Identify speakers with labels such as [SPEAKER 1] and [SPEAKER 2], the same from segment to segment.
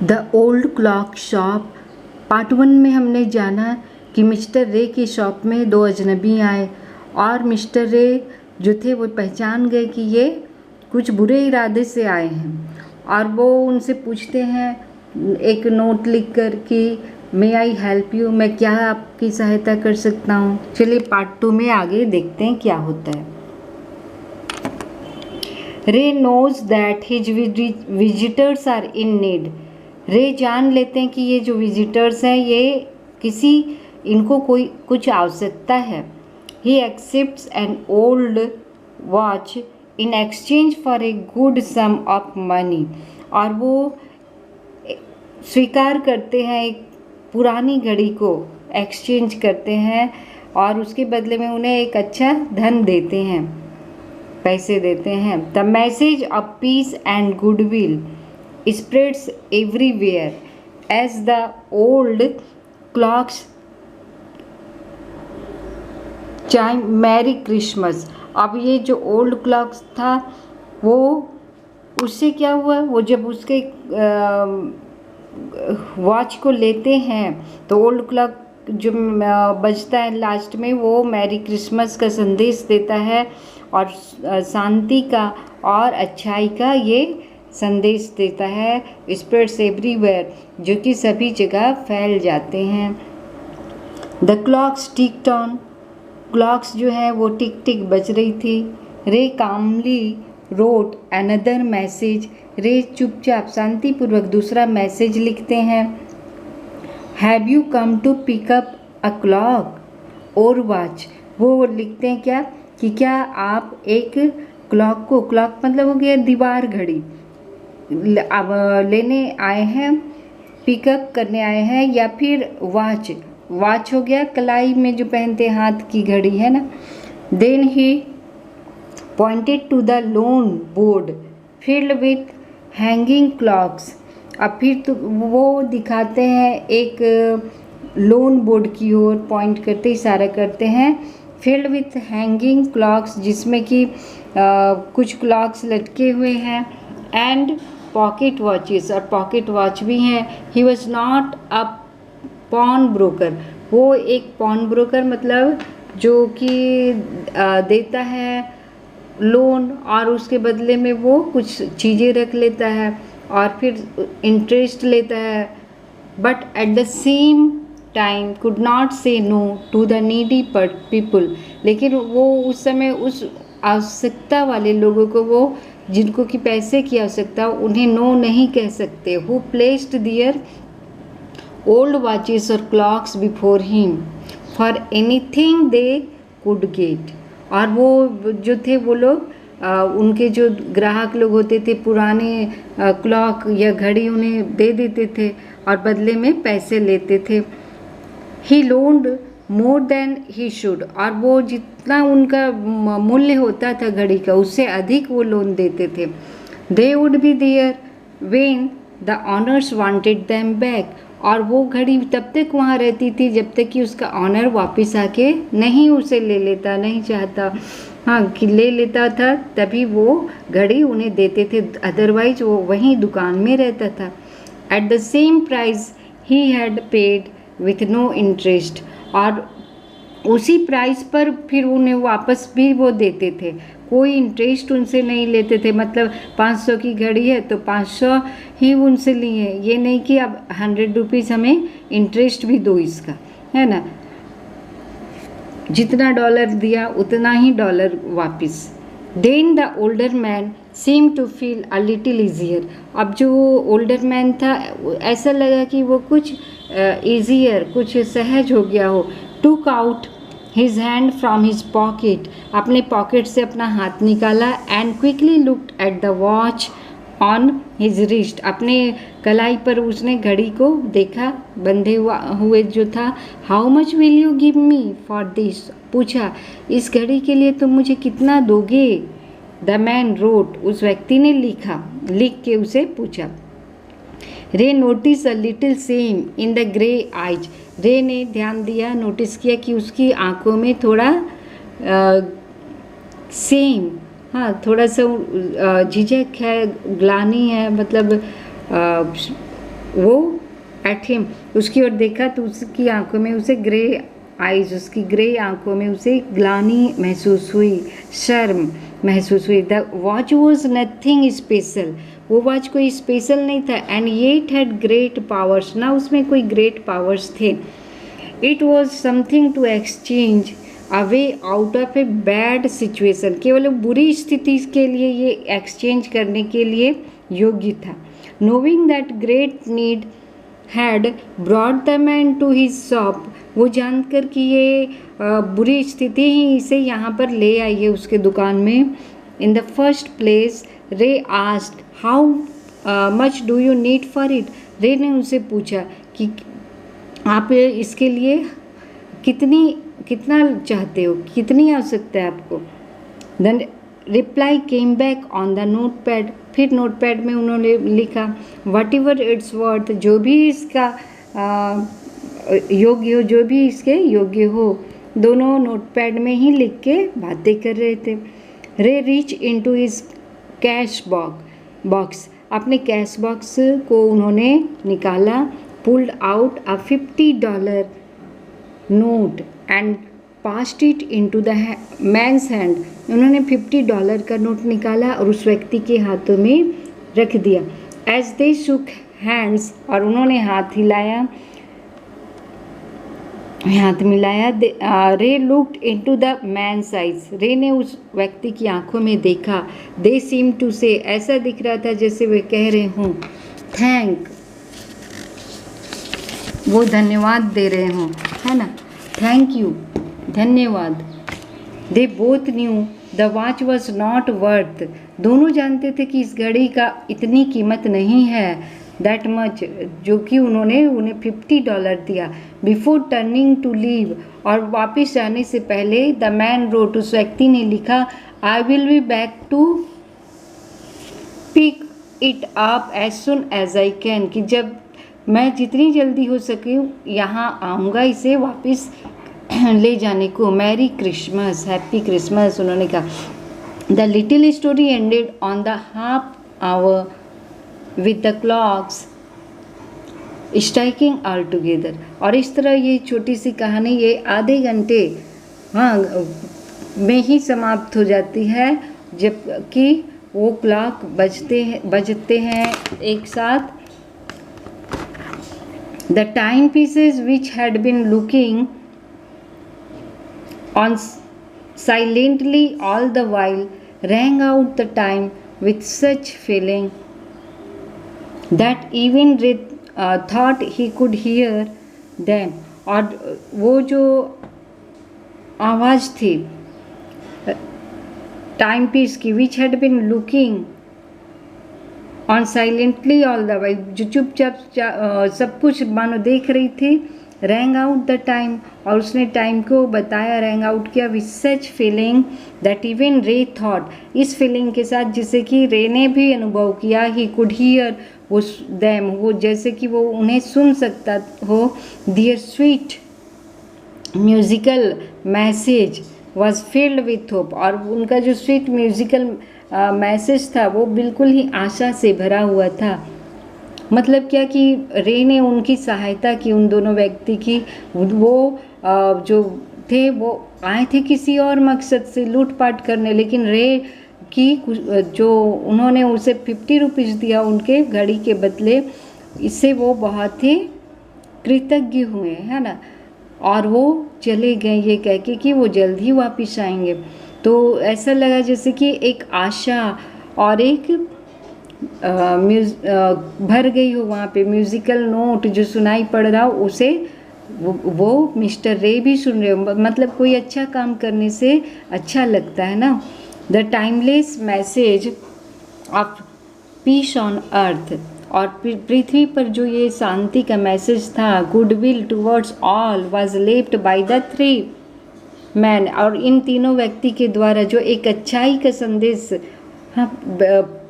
[SPEAKER 1] The old clock shop. Part 1 में हमने जाना कि मिस्टर रे की शॉप में 2 अजनबी आए और मिस्टर रे जो थे वो पहचान गए कि ये कुछ बुरे इरादे से आए हैं और वो उनसे पूछते हैं एक नोट लिख कर कि मे आई हेल्प यू, मैं क्या आपकी सहायता कर सकता हूँ। चलिए पार्ट 2 में आगे देखते हैं क्या होता है। Ray knows that his visitors are in need. Ray जान लेते हैं कि ये जो विजिटर्स हैं ये इनको कोई कुछ आवश्यकता है। He accepts an old watch in exchange for a good sum of money. और वो स्वीकार करते हैं, एक पुरानी घड़ी को एक्सचेंज करते हैं और उसके बदले में उन्हें एक अच्छा धन देते हैं, पैसे देते हैं। The message of peace and goodwill spreads everywhere as the old clocks chime merry Christmas. अब ये जो ओल्ड क्लॉक्स था वो उससे क्या हुआ, वो जब उसके वॉच को लेते हैं तो ओल्ड क्लॉक जो बजता है लास्ट में वो मैरी क्रिसमस का संदेश देता है और शांति का और अच्छाई का ये संदेश देता है। स्प्रेड्स एवरीवेयर, जो कि सभी जगह फैल जाते हैं। The clocks ticked on. Clocks जो है वो टिक टिक बज रही थी। रे कामली रोट अनदर मैसेज। रे चुपचाप शांतिपूर्वक दूसरा मैसेज लिखते हैं। Have you come to pick up a clock और वॉच। वो लिखते हैं क्या आप एक क्लॉक मतलब हो गया दीवार घड़ी, अब लेने आए हैं, पिकअप करने आए हैं, या फिर वॉच हो गया कलाई में जो पहनते हाथ की घड़ी है ना। Then he pointed to the lone board filled with hanging clocks. अब फिर तो वो दिखाते हैं एक लोन बोर्ड की ओर पॉइंट करते इशारा करते हैं। फिल्ड विथ हैंगिंग क्लॉक्स, जिसमें कि कुछ क्लॉक्स लटके हुए हैं, एंड पॉकेट वॉचेस, और पॉकेट वॉच भी हैं। He was not a pawn broker. वो एक पॉन ब्रोकर मतलब जो कि देता है लोन और उसके बदले में वो कुछ चीज़ें रख लेता है और फिर इंटरेस्ट लेता है, but at the same time could not say no to the needy people. लेकिन वो उस समय उस आवश्यकता वाले लोगों को, वो जिनको कि पैसे की आवश्यकता, उन्हें नो नहीं कह सकते। Who placed their old watches और clocks before him for anything they could get. और वो जो थे वो लोग उनके जो ग्राहक लोग होते थे पुराने क्लॉक या घड़ी उन्हें दे देते थे और बदले में पैसे लेते थे। He loaned more than he should. और वो जितना उनका मूल्य होता था घड़ी का उससे अधिक वो लोन देते थे। They would be there when the owners wanted them back. और वो घड़ी तब तक वहाँ रहती थी जब तक कि उसका ऑनर वापस आके नहीं उसे ले लेता, नहीं चाहता, हाँ कि ले लेता था तभी वो घड़ी उन्हें देते थे, अदरवाइज वो वहीं दुकान में रहता था। At the same price he had paid with no interest. और उसी प्राइस पर फिर उन्हें वापस भी वो देते थे, कोई इंटरेस्ट उनसे नहीं लेते थे। मतलब 500 की घड़ी है तो 500 ही उनसे लिए, ये नहीं कि अब 100 रुपीज़ हमें इंटरेस्ट भी दो इसका, है ना। जितना डॉलर दिया उतना ही डॉलर वापस। Then the older man seem to feel a little easier. अब जो ओल्डर मैन था ऐसा लगा कि वो कुछ ईजियर, कुछ सहज हो गया हो। Took out his hand from his pocket. अपने पॉकेट से अपना हाथ निकाला। And quickly looked at the watch on his wrist. अपने कलाई पर उसने घड़ी को देखा बंधे हुए जो था। How much will you give me for this. पूछा इस घड़ी के लिए तुम मुझे कितना दोगे। The man wrote. उस व्यक्ति ने लिख के उसे पूछा। Ray notice a little shame in the grey eyes. Ray ने ध्यान दिया, नोटिस किया कि उसकी आंखों में थोड़ा सेम, हाँ थोड़ा सा झिझक है, ग्लानि है, मतलब वो एट हिम, उसकी ओर देखा तो उसकी आंखों में उसे ग्रे आइज, उसकी ग्रे आंखों में उसे ग्लानि महसूस हुई, शर्म महसूस हुई। The watch was nothing special, वो वॉच कोई स्पेशल नहीं था। एंड ये इट हैड ग्रेट पावर्स, ना उसमें कोई ग्रेट पावर्स थे। It was something to exchange a way out of a bad situation, केवल बुरी स्थिति के लिए ये एक्सचेंज करने के लिए योग्य था। Knowing that great need had brought the man to his shop, वो जानकर कि ये बुरी स्थिति ही इसे यहाँ पर ले आई है उसके दुकान में। इन द फर्स्ट प्लेस रे asked how much do you need for it, रे ने उनसे पूछा कि आप इसके लिए कितना चाहते हो, कितनी आवश्यकता है आपको। Then reply came back on the note pad, फिर नोट पैड में उन्होंने लिखा वट एवर इट्स वर्थ, जो भी इसका योग्य हो, जो भी इसके योग्य हो। दोनों नोट पैड में ही लिख के बातें कर रहे थे। Ray reach into his cash box, अपने कैश बॉक्स को उन्होंने निकाला। Pulled out a $50 note and passed it into the man's hand, उन्होंने $50 का नोट निकाला और उस व्यक्ति के हाथों में रख दिया। एज दे शुक हैंड्स, और उन्होंने हाथ मिलाया। Ray looked into the man's eyes, Ray ने उस व्यक्ति की आंखों में देखा। दे सीम टू से, ऐसा दिख रहा था जैसे वे कह रहे हों थैंक, वो धन्यवाद दे रहे हों, है ना, थैंक यू, धन्यवाद। They both new the watch was not worth, दोनों जानते थे कि इस घड़ी का इतनी कीमत नहीं है, दैट मच, जो कि उन्होंने उन्हें $50 दिया। बिफोर टर्निंग टू लीव, और वापस जाने से पहले द मैन रोट, उस व्यक्ति ने लिखा I will be back to pick it up as soon as I can, कि जब मैं जितनी जल्दी हो सके यहाँ आऊँगा इसे वापस ले जाने को। मैरी क्रिसमस, हैप्पी क्रिसमस, उन्होंने कहा। The little story ended on the half hour with the clocks striking all together, और इस तरह ये छोटी सी कहानी ये आधे घंटे में ही समाप्त हो जाती है, जबकि वो क्लॉक बजते हैं एक साथ। The timepieces which had been looking on silently all the while rang out the time with such feeling that even Ray thought he could hear them. और वो जो आवाज़ थी टाइम पीस की, which had been looking on silently all the while, जो चुपचाप सब कुछ मानो देख रही थी। रैंग आउट द टाइम, और उसने टाइम को बताया, रैंग आउट किया। With such feeling that even Ray thought, इस फीलिंग के साथ जिसे कि रे ने भी अनुभव किया। ही कुड हियर वो दैम, वो जैसे कि वो उन्हें सुन सकता हो। Their sweet musical message was filled with hope, और उनका जो स्वीट म्यूजिकल मैसेज था वो बिल्कुल ही आशा से भरा हुआ था। मतलब क्या कि रे ने उनकी सहायता की, उन दोनों व्यक्ति की। वो जो थे वो आए थे किसी और मकसद से, लूटपाट करने, लेकिन रे की जो उन्होंने उसे ₹50 दिया उनके घड़ी के बदले, इससे वो बहुत ही कृतज्ञ हुए, है ना। और वो चले गए ये कह के कि वो जल्द ही वापस आएंगे। तो ऐसा लगा जैसे कि एक आशा और एक भर गई हो वहाँ पे। म्यूज़िकल नोट जो सुनाई पड़ रहा हो उसे वो मिस्टर रे भी सुन रहे हो। मतलब कोई अच्छा काम करने से अच्छा लगता है ना। The timeless message of peace on earth, और पृथ्वी पर जो ये शांति का मैसेज था, goodwill towards all was left by the 3 man, और इन तीनों व्यक्ति के द्वारा जो एक अच्छाई का संदेश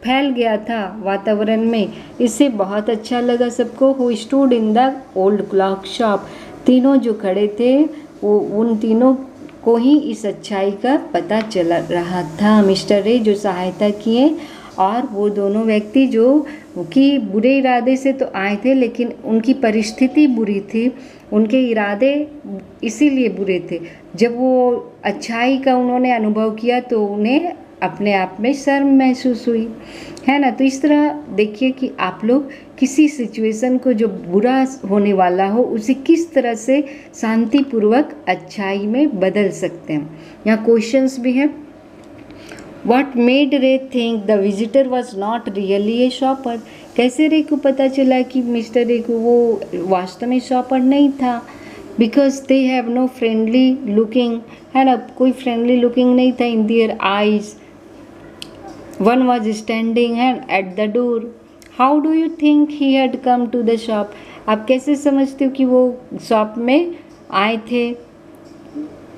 [SPEAKER 1] फैल गया था वातावरण में, इससे बहुत अच्छा लगा सबको। Who stood in the old clock shop, तीनों जो खड़े थे वो उन तीनों को ही इस अच्छाई का पता चल रहा था। मिस्टर रे जो सहायता किए और वो दोनों व्यक्ति जो कि बुरे इरादे से तो आए थे, लेकिन उनकी परिस्थिति बुरी थी, उनके इरादे इसीलिए बुरे थे। जब वो अच्छाई का उन्होंने अनुभव किया तो उन्हें अपने आप में शर्म महसूस हुई, है ना। तो इस तरह देखिए कि आप लोग किसी सिचुएशन को जो बुरा होने वाला हो उसे किस तरह से शांतिपूर्वक अच्छाई में बदल सकते हैं। यहाँ क्वेश्चंस भी हैं। What made Ray think the visitor was not really a shopper? कैसे रे को पता चला कि मिस्टर रे को वो वास्तव में शॉपर नहीं था? Because they have no friendly looking, है ना, कोई फ्रेंडली लुकिंग नहीं था in their eyes. One was standing at the door. How do you think he had come to the shop? आप कैसे समझते हो कि वो शॉप में आए थे?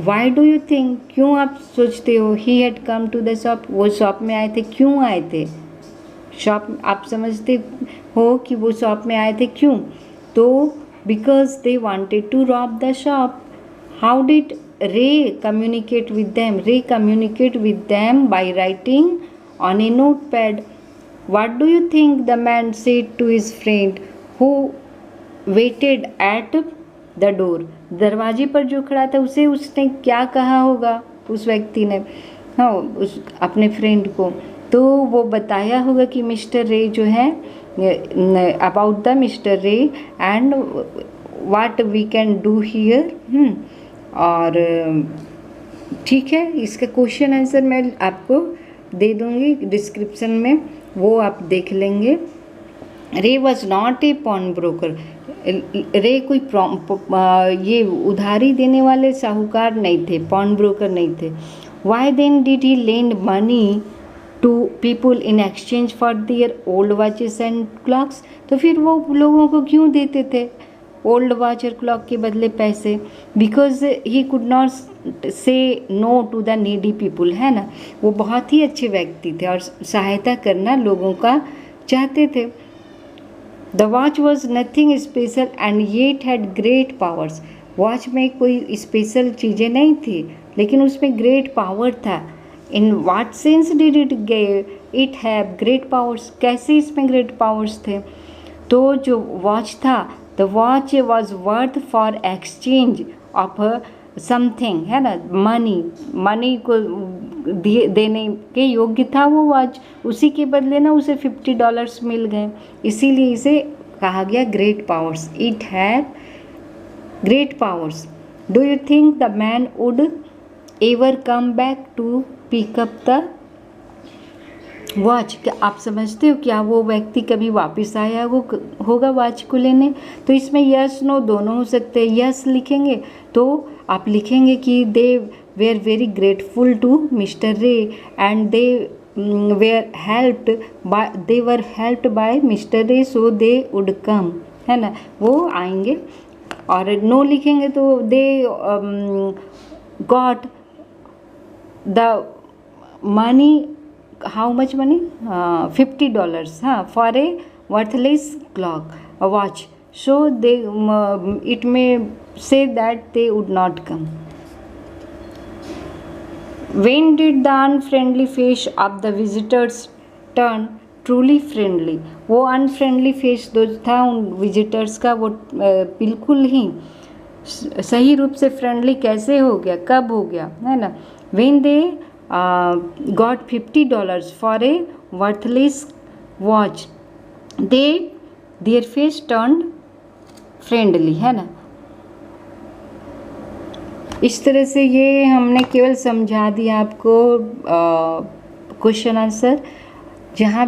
[SPEAKER 1] Why do you think? क्यों आप सोचते हो he had come to the shop? वो शॉप में आए थे, क्यों आए थे? शॉप आप समझते हो कि वो शॉप में आए थे क्यों? तो because they wanted to rob the shop. How did Ray communicate with them? Ray communicate with them by writing on a notepad. What do you think the man said to his friend who waited at the door? दरवाजे पर जो खड़ा था उसे उसने क्या कहा होगा, उस व्यक्ति ने, हाँ, उस अपने फ्रेंड को? तो वो बताया होगा कि मिस्टर रे जो है, about the mister Ray and what we can do here. और ठीक है, इसका क्वेश्चन आंसर मैं आपको दे दूँगी डिस्क्रिप्शन में, वो आप देख लेंगे। Ray was not a pawn broker. Ray कोई ये उधारी देने वाले साहूकार नहीं थे, पॉन ब्रोकर नहीं थे। Why then did he lend money to people in exchange for their old watches and clocks? तो फिर वो लोगों को क्यों देते थे ओल्ड वॉच और क्लॉक के बदले पैसे? Because he could not say no to the needy people, है ना। वो बहुत ही अच्छे व्यक्ति थे और सहायता करना लोगों का चाहते थे। The watch was nothing special and yet had great powers. Watch में कोई स्पेशल चीज़ें नहीं थी, लेकिन उसमें ग्रेट पावर था। In what sense did it have great powers? कैसे इसमें ग्रेट पावर्स थे? तो जो वॉच था, the watch was worth for exchange of something, है ना, मनी को देने के योग्य था वो वॉच। उसी के बदले ना उसे $50 मिल गए, इसीलिए इसे कहा गया great powers. It have great powers. Do you think the man would ever come back to pick up the watch? क्या आप समझते हो क्या वो व्यक्ति कभी वापस आया होगा वॉच को लेने? तो इसमें यस नो दोनों हो सकते हैं। यस लिखेंगे तो आप लिखेंगे कि they were very grateful to mister Ray and they were helped by mister Ray so they would come, है ना, वो आएंगे। और नो लिखेंगे तो they got the money, how much money? $50, हाँ, for a worthless clock, a watch, so they it may say that they would not come. When did the unfriendly face of the visitors turn truly friendly? वो unfriendly face जो था उन visitors का, वो बिल्कुल ही सही रूप से friendly कैसे हो गया, कब हो गया, है ना? When they got $50 for a worthless watch, their face turned friendly, है ना। इस तरह से ये हमने केवल समझा दिया आपको क्वेश्चन आंसर। जहाँ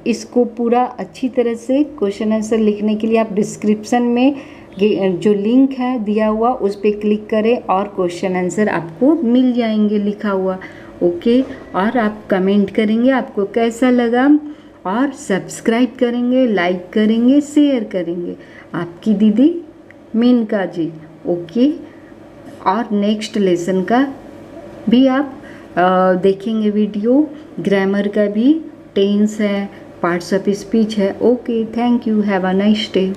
[SPEAKER 1] इसको पूरा अच्छी तरह से क्वेश्चन आंसर लिखने के लिए आप डिस्क्रिप्शन में जो लिंक है दिया हुआ उस पर क्लिक करें और क्वेश्चन आंसर आपको मिल जाएंगे लिखा हुआ। ओके, और आप कमेंट करेंगे आपको कैसा लगा, और सब्सक्राइब करेंगे, लाइक करेंगे, शेयर करेंगे। आपकी दीदी मेनका जी। ओके, और नेक्स्ट लेसन का भी आप देखेंगे वीडियो, ग्रामर का भी, टेंस है, पार्ट्स ऑफ स्पीच है। Okay, thank you, have a nice day.